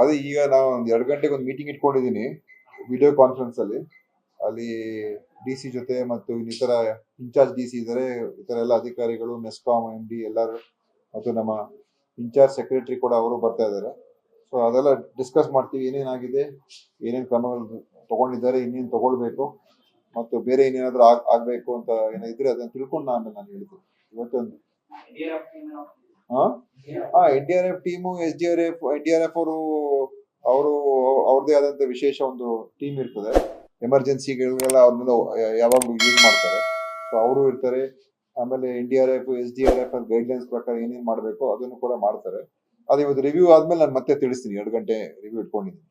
ಅದೇ ಈಗ ನಾವು ಒಂದು 2 ಗಂಟೆಗೆ ಒಂದು ಮೀಟಿಂಗ್ ಇಟ್ಕೊಂಡಿದ್ದೀನಿ ವಿಡಿಯೋ ಕಾನ್ಫರೆನ್ಸ್ ಅಲ್ಲಿ. ಅಲ್ಲಿ DC ಜೊತೆ ಮತ್ತು ಇನ್ನಿತರ ಇನ್ಚಾರ್ಜ್ DC ಇದ್ದಾರೆ, ಇತರ ಎಲ್ಲ ಅಧಿಕಾರಿಗಳು, ಮೆಸ್ಕಾಂ MD ಎಲ್ಲರೂ, ಮತ್ತು ನಮ್ಮ ಇನ್ಚಾರ್ಜ್ ಸೆಕ್ರೆಟರಿ ಕೂಡ ಅವರು ಬರ್ತಾ ಇದ್ದಾರೆ. ಸೊ ಅದೆಲ್ಲ ಡಿಸ್ಕಸ್ ಮಾಡ್ತೀವಿ, ಏನೇನಾಗಿದೆ, ಏನೇನು ಕ್ರಮಗಳು ತಗೊಂಡಿದ್ದಾರೆ, ಇನ್ನೇನು ತಗೊಳ್ಬೇಕು, ಮತ್ತು ಬೇರೆ ಏನೇನಾದ್ರೂ ಆಗ್ಬೇಕು ಅಂತ ಏನಿದ್ರೆ ಅದನ್ನ ತಿಳ್ಕೊಂಡು ನಾನು ಹೇಳ್ತೀನಿ. ಇವತ್ತೊಂದು NDRF ಟೀಮು, SDRF, NDRF ಅವರು ಅವ್ರದೇ ಆದಂತ ವಿಶೇಷ ಒಂದು ಟೀಮ್ ಇರ್ತದೆ. ಎಮರ್ಜೆನ್ಸಿಗಳಿಗೆಲ್ಲ ಅವ್ರನ್ನೆಲ್ಲ ಯಾವಾಗಲೂ ಯೂಸ್ ಮಾಡ್ತಾರೆ. ಸೊ ಅವರು ಇರ್ತಾರೆ. ಆಮೇಲೆ NDRF, SDRF ಗೈಡ್ಲೈನ್ಸ್ ಪ್ರಕಾರ ಏನೇನ್ ಮಾಡ್ಬೇಕು ಅದನ್ನು ಕೂಡ ಮಾಡ್ತಾರೆ. ಅದು ಇವತ್ತು ರಿವ್ಯೂ ಆದ್ಮೇಲೆ ನಾನು ಮತ್ತೆ ತಿಳಿಸ್ತೀನಿ. 2 ಗಂಟೆ ರಿವ್ಯೂ ಇಟ್ಕೊಂಡಿದ್ದೀನಿ.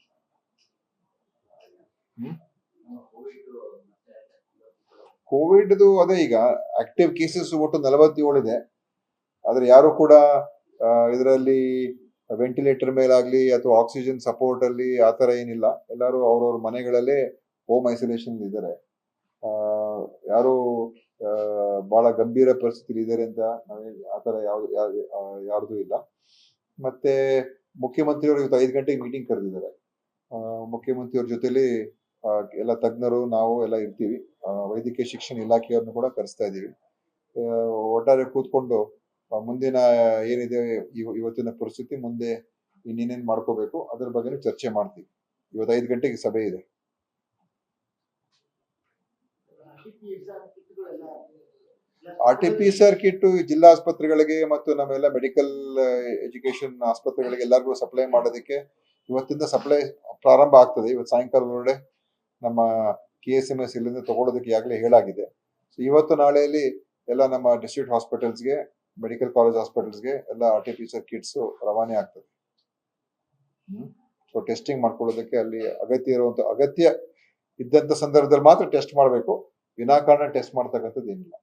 ಕೋವಿಡ್ದು ಅದೇ ಈಗ ಆಕ್ಟಿವ್ ಕೇಸಸ್ ಒಟ್ಟು 47 ಇದೆ. ಆದ್ರೆ ಯಾರು ಕೂಡ ಇದರಲ್ಲಿ ವೆಂಟಿಲೇಟರ್ ಮೇಲಾಗ್ಲಿ ಅಥವಾ ಆಕ್ಸಿಜನ್ ಸಪೋರ್ಟ್ ಅಲ್ಲಿ ಆತರ ಏನಿಲ್ಲ. ಎಲ್ಲರೂ ಅವ್ರವ್ರ ಮನೆಗಳಲ್ಲೇ ಹೋಮ್ ಐಸೋಲೇಷನ್ ಇದ್ದಾರೆ. ಯಾರು ಬಹಳ ಗಂಭೀರ ಪರಿಸ್ಥಿತಿ ಇದ್ದಾರೆ ಅಂತ ಆತರ ಯಾರ್ದು ಇಲ್ಲ. ಮತ್ತೆ ಮುಖ್ಯಮಂತ್ರಿಯವರು ಇವತ್ತು 5 ಗಂಟೆಗೆ ಮೀಟಿಂಗ್ ಕರೆದಿದ್ದಾರೆ. ಮುಖ್ಯಮಂತ್ರಿಯವ್ರ ಜೊತೆಲಿ ಎಲ್ಲ ತಜ್ಞರು ನಾವು ಎಲ್ಲ ಇರ್ತೀವಿ. ವೈದ್ಯಕೀಯ ಶಿಕ್ಷಣ ಇಲಾಖೆಯವ್ರನ್ನು ಕೂಡ ಕರೆಸ್ತಾ ಇದ್ದೀವಿ. ಒಟ್ಟಾರೆ ಕೂತ್ಕೊಂಡು ಮುಂದಿನ ಏನಿದೆ ಇವತ್ತಿನ ಪರಿಸ್ಥಿತಿ, ಮುಂದೆ ಇನ್ನೇನೇನ್ ಮಾಡ್ಕೋಬೇಕು ಅದ್ರ ಬಗ್ಗೆ ಚರ್ಚೆ ಮಾಡ್ತೀವಿ. ಇವತ್ತು 5 ಗಂಟೆಗೆ ಸಭೆ ಇದೆ. RT-PCR ಕಿಟ್ ಜಿಲ್ಲಾ ಆಸ್ಪತ್ರೆಗಳಿಗೆ ಮತ್ತು ನಮ್ಮೆಲ್ಲ ಮೆಡಿಕಲ್ ಎಜುಕೇಶನ್ ಆಸ್ಪತ್ರೆಗಳಿಗೆ ಎಲ್ಲರಿಗೂ ಸಪ್ಲೈ ಮಾಡೋದಕ್ಕೆ ಇವತ್ತಿಂದ ಸಪ್ಲೈ ಪ್ರಾರಂಭ ಆಗ್ತದೆ. ಇವತ್ತು ಸಾಯಂಕಾಲದೊಳಗಡೆ ನಮ್ಮ KSMS ಇಲ್ಲಿಂದ ತಗೊಳ್ಳೋದಕ್ಕೆ ಈಗಾಗಲೇ ಹೇಳಾಗಿದೆ. ಸೊ ಇವತ್ತು ನಾಳೆಯಲ್ಲಿ ಎಲ್ಲ ನಮ್ಮ ಡಿಸ್ಟ್ರಿಕ್ಟ್ ಹಾಸ್ಪಿಟಲ್ಸ್ಗೆ, ಮೆಡಿಕಲ್ ಕಾಲೇಜ್ ಹಾಸ್ಪಿಟಲ್ಸ್ಗೆ ಎಲ್ಲ RT-PCR ಕಿಟ್ಸ್ ರವಾನೆ ಆಗ್ತದೆ. ಸೊ ಟೆಸ್ಟಿಂಗ್ ಮಾಡ್ಕೊಳ್ಳೋದಕ್ಕೆ ಅಲ್ಲಿ ಅಗತ್ಯ ಇದ್ದಂತ ಸಂದರ್ಭದಲ್ಲಿ ಮಾತ್ರ ಟೆಸ್ಟ್ ಮಾಡಬೇಕು. ವಿನಾಕಾರಣ ಟೆಸ್ಟ್ ಮಾಡ್ತಕ್ಕಂಥದ್ದು ಏನಿಲ್ಲ.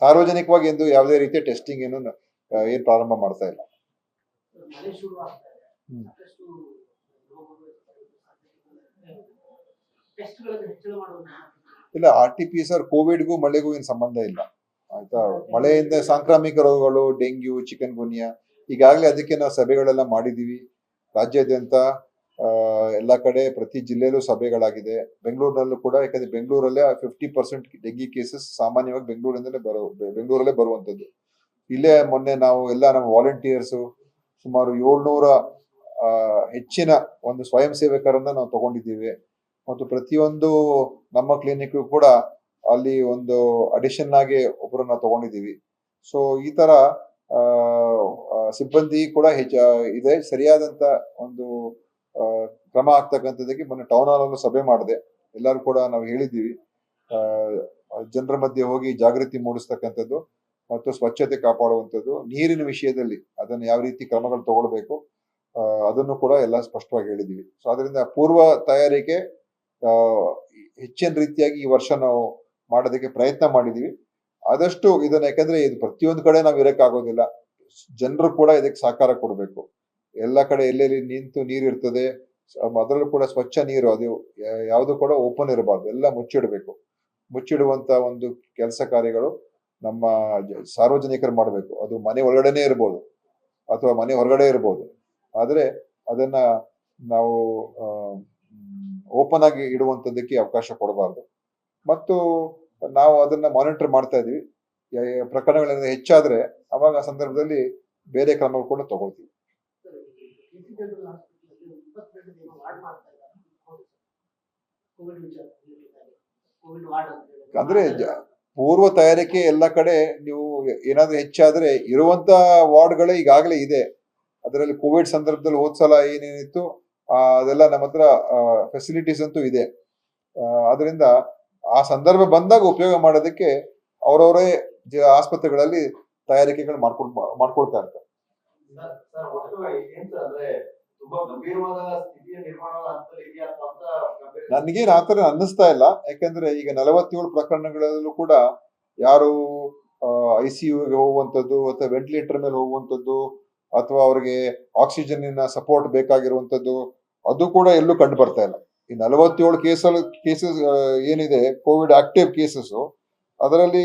ಸಾರ್ವಜನಿಕವಾಗಿ ಎಂದು ಯಾವುದೇ ರೀತಿಯ ಟೆಸ್ಟಿಂಗ್ ಏನ್ ಪ್ರಾರಂಭ ಮಾಡ್ತಾ ಇಲ್ಲ. ಇಲ್ಲ, RT-PCR ಕೋವಿಡ್ಗೂ ಮಳೆಗೂ ಏನು ಸಂಬಂಧ ಇಲ್ಲ, ಆಯ್ತಾ. ಮಳೆಯಿಂದ ಸಾಂಕ್ರಾಮಿಕ ರೋಗಗಳು, ಡೆಂಗ್ಯೂ, ಚಿಕನ್ ಗುನ್ಯಾ, ಈಗಾಗಲೇ ಅದಕ್ಕೆ ನಾವು ಸಭೆಗಳೆಲ್ಲ ಮಾಡಿದೀವಿ. ರಾಜ್ಯಾದ್ಯಂತ ಎಲ್ಲ ಕಡೆ ಪ್ರತಿ ಜಿಲ್ಲೆಯಲ್ಲೂ ಸಭೆಗಳಾಗಿದೆ. ಬೆಂಗಳೂರಿನಲ್ಲೂ ಕೂಡ, ಯಾಕಂದ್ರೆ ಬೆಂಗಳೂರಲ್ಲೇ 50% ಡೆಂಗಿ ಕೇಸಸ್ ಸಾಮಾನ್ಯವಾಗಿ ಬೆಂಗಳೂರಲ್ಲೇ ಬರುವಂತದ್ದು. ಇಲ್ಲೇ ಮೊನ್ನೆ ನಾವು ಎಲ್ಲ ನಮ್ಮ ವಾಲಂಟಿಯರ್ಸ್ ಸುಮಾರು 700 ಹೆಚ್ಚಿನ ಒಂದು ಸ್ವಯಂ ಸೇವಕರನ್ನ ನಾವು ತಗೊಂಡಿದ್ದೀವಿ. ಮತ್ತು ಪ್ರತಿಯೊಂದು ನಮ್ಮ ಕ್ಲಿನಿಕ್ ಕೂಡ ಅಲ್ಲಿ ಒಂದು ಅಡಿಷನ್ ಆಗಿ ಒಬ್ಬರನ್ನ ತಗೊಂಡಿದ್ದೀವಿ. ಸೊ ಈ ತರ ಸಿಬ್ಬಂದಿ ಕೂಡ ಇದೆ. ಸರಿಯಾದಂತ ಒಂದು ಕ್ರಮ ಆಗ್ತಕ್ಕಂಥದ್ದಕ್ಕೆ ಮೊನ್ನೆ ಟೌನ್ ಹಾಲ್ ಅನ್ನು ಸಭೆ ಮಾಡಿದೆ. ಎಲ್ಲರೂ ಕೂಡ ನಾವು ಹೇಳಿದ್ದೀವಿ, ಜನರ ಮಧ್ಯೆ ಹೋಗಿ ಜಾಗೃತಿ ಮೂಡಿಸ್ತಕ್ಕಂಥದ್ದು ಮತ್ತು ಸ್ವಚ್ಛತೆ ಕಾಪಾಡುವಂಥದ್ದು, ನೀರಿನ ವಿಷಯದಲ್ಲಿ ಅದನ್ನು ಯಾವ ರೀತಿ ಕ್ರಮಗಳು ತಗೊಳ್ಬೇಕು ಅದನ್ನು ಕೂಡ ಎಲ್ಲ ಸ್ಪಷ್ಟವಾಗಿ ಹೇಳಿದ್ದೀವಿ. ಸೊ ಅದರಿಂದ ಪೂರ್ವ ತಯಾರಿಕೆ ಹೆಚ್ಚಿನ ರೀತಿಯಾಗಿ ಈ ವರ್ಷ ನಾವು ಮಾಡೋದಕ್ಕೆ ಪ್ರಯತ್ನ ಮಾಡಿದೀವಿ. ಆದಷ್ಟು ಇದನ್ನ, ಯಾಕಂದ್ರೆ ಇದು ಪ್ರತಿಯೊಂದು ಕಡೆ ನಾವು ಇರಕ್ಕಾಗೋದಿಲ್ಲ, ಜನರು ಕೂಡ ಇದಕ್ಕೆ ಸಹಕಾರ ಕೊಡಬೇಕು. ಎಲ್ಲ ಕಡೆ ಎಲ್ಲೆಲ್ಲಿ ನಿಂತು ನೀರು ಇರ್ತದೆ ಅದರಲ್ಲೂ ಕೂಡ ಸ್ವಚ್ಛ ನೀರು, ಅದು ಯಾವುದು ಕೂಡ ಓಪನ್ ಇರಬಾರ್ದು, ಎಲ್ಲ ಮುಚ್ಚಿಡಬೇಕು. ಮುಚ್ಚಿಡುವಂತ ಒಂದು ಕೆಲಸ ಕಾರ್ಯಗಳು ನಮ್ಮ ಸಾರ್ವಜನಿಕರು ಮಾಡಬೇಕು. ಅದು ಮನೆ ಒಳಗಡೆನೆ ಇರ್ಬೋದು ಅಥವಾ ಮನೆ ಹೊರಗಡೆ ಇರ್ಬೋದು, ಆದ್ರೆ ಅದನ್ನ ನಾವು ಓಪನ್ ಆಗಿ ಇಡುವಂತದ್ದಕ್ಕೆ ಅವಕಾಶ ಕೊಡಬಾರ್ದು. ಮತ್ತು ನಾವು ಅದನ್ನ ಮಾನಿಟರ್ ಮಾಡ್ತಾ ಇದೀವಿ. ಪ್ರಕರಣಗಳಿಂದ ಹೆಚ್ಚಾದ್ರೆ ಅವಾಗ ಆ ಸಂದರ್ಭದಲ್ಲಿ ಬೇರೆ ಕ್ರಮಗಳು ಕೂಡ ತಗೊಳ್ತೀವಿ. ಅಂದ್ರೆ ಪೂರ್ವ ತಯಾರಿಕೆ ಎಲ್ಲ ಕಡೆ ನೀವು ಏನಾದ್ರೂ ಹೆಚ್ಚಾದ್ರೆ ಇರುವಂತ ವಾರ್ಡ್ಗಳೇ ಈಗಾಗಲೇ ಇದೆ. ಅದರಲ್ಲಿ ಕೋವಿಡ್ ಸಂದರ್ಭದಲ್ಲಿ ಹೋದ್ಸಲ ಏನೇನಿತ್ತು ಅದೆಲ್ಲ ನಮ್ಮ ಹತ್ರ ಫೆಸಿಲಿಟೀಸ್ ಅಂತೂ ಇದೆ. ಅದರಿಂದ ಆ ಸಂದರ್ಭ ಬಂದಾಗ ಉಪಯೋಗ ಮಾಡೋದಕ್ಕೆ ಅವರವರೇ ಆಸ್ಪತ್ರೆಗಳಲ್ಲಿ ತಯಾರಿಕೆಗಳು ಮಾಡ್ಕೊಳ್ತಾ ಇರ್ತಾರೆ. ನನಗೇನು ಆತರ ಅನ್ನಿಸ್ತಾ ಇಲ್ಲ, ಯಾಕಂದ್ರೆ ಈಗ 47 ಪ್ರಕರಣಗಳಲ್ಲೂ ಕೂಡ ಯಾರು ICUಗೆ ಹೋಗುವಂಥದ್ದು ಅಥವಾ ವೆಂಟಿಲೇಟರ್ ಮೇಲೆ ಹೋಗುವಂಥದ್ದು ಅಥವಾ ಅವ್ರಿಗೆ ಆಕ್ಸಿಜನ್ ಸಪೋರ್ಟ್ ಬೇಕಾಗಿರುವಂತದ್ದು ಅದು ಕೂಡ ಎಲ್ಲೂ ಕಂಡು ಬರ್ತಾ ಇಲ್ಲ. ಈ 47 ಕೇಸಸ್ ಏನಿದೆ ಕೋವಿಡ್ ಆಕ್ಟಿವ್ ಕೇಸಸ್, ಅದರಲ್ಲಿ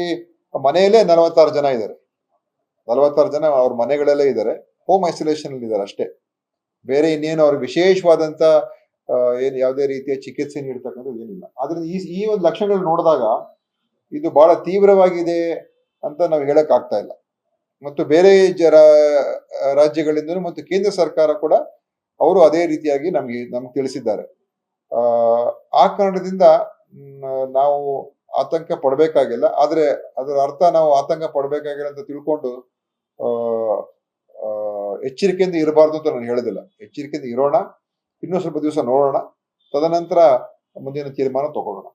ಮನೆಯಲ್ಲೇ 46 ಜನ ಇದ್ದಾರೆ. 46 ಜನ ಅವ್ರ ಮನೆಗಳಲ್ಲೇ ಇದ್ದಾರೆ, ಹೋಮ್ ಐಸೋಲೇಷನ್ ಅಲ್ಲಿ ಇದ್ದಾರೆ ಅಷ್ಟೇ. ಬೇರೆ ಇನ್ನೇನು ಅವ್ರಿಗೆ ವಿಶೇಷವಾದಂತ ಏನು ಯಾವುದೇ ರೀತಿಯ ಚಿಕಿತ್ಸೆ ನೀಡ್ತಕ್ಕಂಥದ್ದು ಏನಿಲ್ಲ. ಆದ್ರಿಂದ ಈ ಒಂದು ಲಕ್ಷಣಗಳು ನೋಡಿದಾಗ ಇದು ಬಹಳ ತೀವ್ರವಾಗಿದೆ ಅಂತ ನಾವು ಹೇಳಕ್ ಆಗ್ತಾ ಇಲ್ಲ. ಮತ್ತು ಬೇರೆ ರಾಜ್ಯಗಳಿಂದಲೂ ಮತ್ತು ಕೇಂದ್ರ ಸರ್ಕಾರ ಕೂಡ ಅವರು ಅದೇ ರೀತಿಯಾಗಿ ನಮ್ಗೆ ತಿಳಿಸಿದ್ದಾರೆ. ಆ ಕಾರಣದಿಂದ ನಾವು ಆತಂಕ ಪಡಬೇಕಾಗಿಲ್ಲ. ಆದ್ರೆ ಅದರ ಅರ್ಥ ನಾವು ಆತಂಕ ಪಡಬೇಕಾಗಿಲ್ಲ ಅಂತ ತಿಳ್ಕೊಂಡು ಎಚ್ಚರಿಕೆಯಿಂದ ಇರಬಾರ್ದು ಅಂತ ನಾನು ಹೇಳೋದಿಲ್ಲ. ಎಚ್ಚರಿಕೆಯಿಂದ ಇರೋಣ, ಇನ್ನೂ ಸ್ವಲ್ಪ ದಿವಸ ನೋಡೋಣ, ತದನಂತರ ಮುಂದಿನ ತೀರ್ಮಾನ ತಗೊಳ್ಳೋಣ.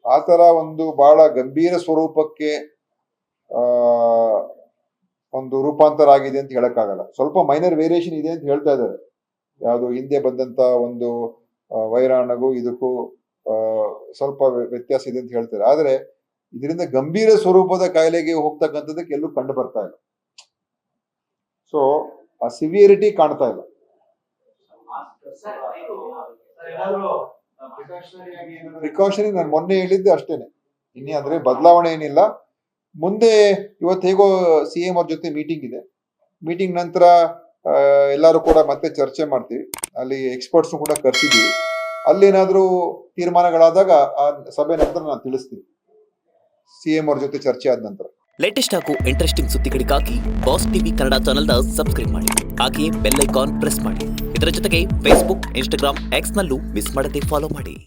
ಆ ತರ ಒಂದು ಬಹಳ ಗಂಭೀರ ಸ್ವರೂಪಕ್ಕೆ ಒಂದು ರೂಪಾಂತರ ಆಗಿದೆ ಅಂತ ಹೇಳಕ್ಕಾಗಲ್ಲ. ಸ್ವಲ್ಪ ಮೈನರ್ ವೇರಿಯೇಷನ್ ಇದೆ ಅಂತ ಹೇಳ್ತಾ ಇದ್ದಾರೆ. ಯಾವುದು ಹಿಂದೆ ಬಂದಂತ ಒಂದು ವೈರಾಣಗೂ ಇದಕ್ಕೂ ಸ್ವಲ್ಪ ವ್ಯತ್ಯಾಸ ಇದೆ ಅಂತ ಹೇಳ್ತಾರೆ. ಆದ್ರೆ ಇದರಿಂದ ಗಂಭೀರ ಸ್ವರೂಪದ ಕಾಯಿಲೆಗೆ ಹೋಗ್ತಕ್ಕಂಥದ್ದಕ್ಕೆ ಎಲ್ಲೂ ಕಂಡು ಬರ್ತಾ ಇಲ್ಲ. ಸೊ ಆ ಸಿವಿಯರಿಟಿ ಕಾಣ್ತಾ ಇಲ್ಲ. ಪ್ರಿಕಾಷನರಿ ನಾನು ಮೊನ್ನೆ ಹೇಳಿದ್ದೆ ಅಷ್ಟೇನೆ, ಇನ್ನೇ ಅಂದ್ರೆ ಬದಲಾವಣೆ ಏನಿಲ್ಲ. ಮುಂದೆ ಇವತ್ತು ಹೇಗೋ CM ಅವ್ರ ಜೊತೆ ಮೀಟಿಂಗ್ ಇದೆ. ಮೀಟಿಂಗ್ ನಂತರ ಎಲ್ಲರೂ ಕೂಡ ಮತ್ತೆ ಚರ್ಚೆ ಮಾಡ್ತೀವಿ. ಅಲ್ಲಿ ಎಕ್ಸ್ಪರ್ಟ್ಸ್ ಕೂಡ ಕರ್ಸಿದೀವಿ. ಅಲ್ಲೇನಾದ್ರೂ ತೀರ್ಮಾನಗಳಾದಾಗ ಆ ಸಭೆ ನಂತರ ನಾನು ತಿಳಿಸ್ತೀನಿ, CM ಅವ್ರ ಜೊತೆ ಚರ್ಚೆ ಆದ ನಂತರ. ಲೇಟೆಸ್ಟ್ ಹಾಗೂ ಇಂಟ್ರೆಸ್ಟಿಂಗ್ ಸುದ್ದಿಗಳಿಗಾಗಿ ಬಾಸ್ ಟಿವಿ ಕನ್ನಡ ಚಾನೆಲ್ನ ಸಬ್ಸ್ಕ್ರೈಬ್ ಮಾಡಿ. ಹಾಗೆಯೇ ಬೆಲ್ ಐಕಾನ್ ಪ್ರೆಸ್ ಮಾಡಿ. ಇದರ ಜೊತೆಗೆ ಫೇಸ್ಬುಕ್, ಇನ್ಸ್ಟಾಗ್ರಾಮ್, ಎಕ್ಸ್ ನಲ್ಲೂ ಮಿಸ್ ಮಾಡದೆ ಫಾಲೋ ಮಾಡಿ.